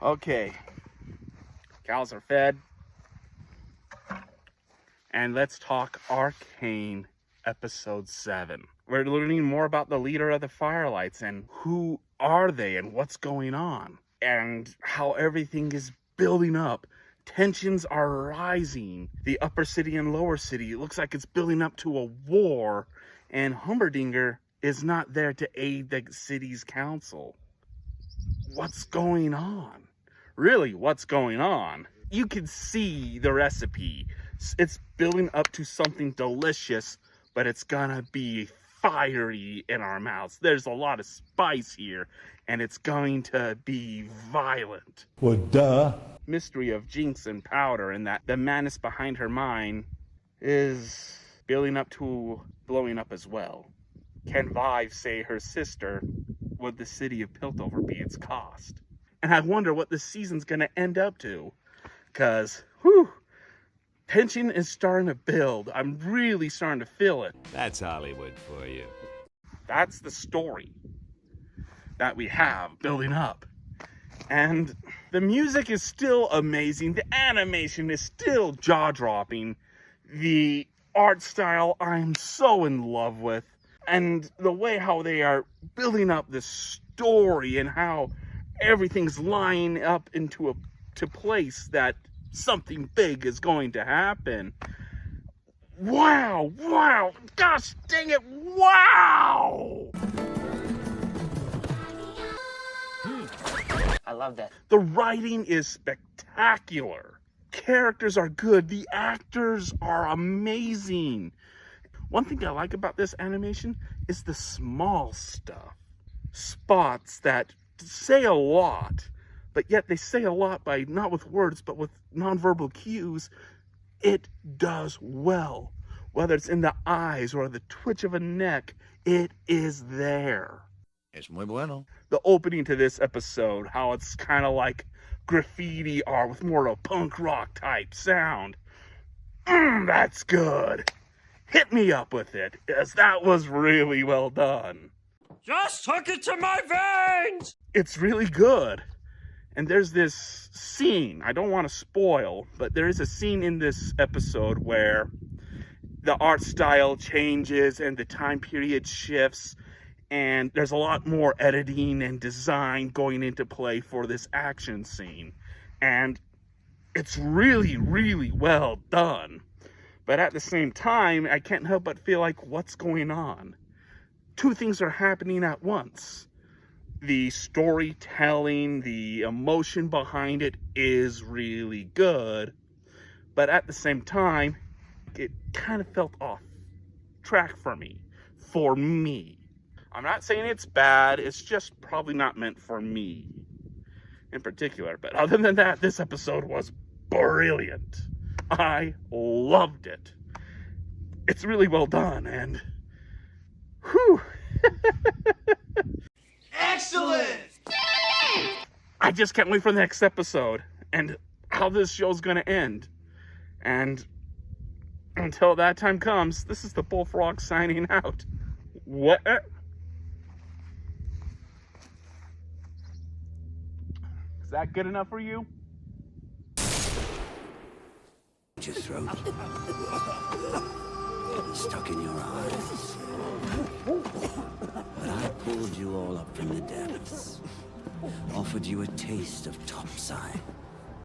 Okay, cows are fed, and let's talk Arcane episode 7. We're learning more about the leader of the Firelights and who are they and what's going on and how everything is building up. Tensions are rising. The upper city and lower city, it looks like it's building up to a war, and Humberdinger is not there to aid the city's council. What's going on? Really, what's going on? You can see the recipe. It's building up to something delicious, but it's gonna be fiery in our mouths. There's a lot of spice here, and it's going to be violent. Well, duh. Mystery of Jinx and Powder, and that the madness behind her mind is building up to blowing up as well. Can Vive say her sister would the city of Piltover be its cost? And I wonder what this season's gonna end up to, because tension is starting to build. I'm really starting to feel it. That's Hollywood for you. That's the story that we have building up. And the music is still amazing. The animation is still jaw-dropping. The art style I'm so in love with. And the way how they are building up this story and how everything's lining up into place that something big is going to happen. Wow, gosh dang it, wow! I love that. The writing is spectacular. Characters are good. The actors are amazing. One thing I like about this animation is the small stuff. Spots that say a lot, but yet they say a lot by not with words, but with nonverbal cues. It does well. Whether it's in the eyes or the twitch of a neck, it is there. Es muy bueno. The opening to this episode, how it's kind of like graffiti art with more of a punk rock type sound. That's good. Hit me up with it, as that was really well done. Just hook it to my veins! It's really good. And there's this scene, I don't want to spoil, but there is a scene in this episode where the art style changes and the time period shifts, and there's a lot more editing and design going into play for this action scene. And it's really, really well done. But at the same time, I can't help but feel like, what's going on? Two things are happening at once. The storytelling, the emotion behind it is really good. But at the same time, it kind of felt off track for me. I'm not saying it's bad, it's just probably not meant for me in particular. But other than that, this episode was brilliant. I loved it. It's really well done, and whew. Excellent! I just can't wait for the next episode and how this show's gonna end. And until that time comes, this is the Bullfrog signing out. What? Is that good enough for you? Your throat. Stuck in your eyes. But I pulled you all up from the depths. Offered you a taste of topside.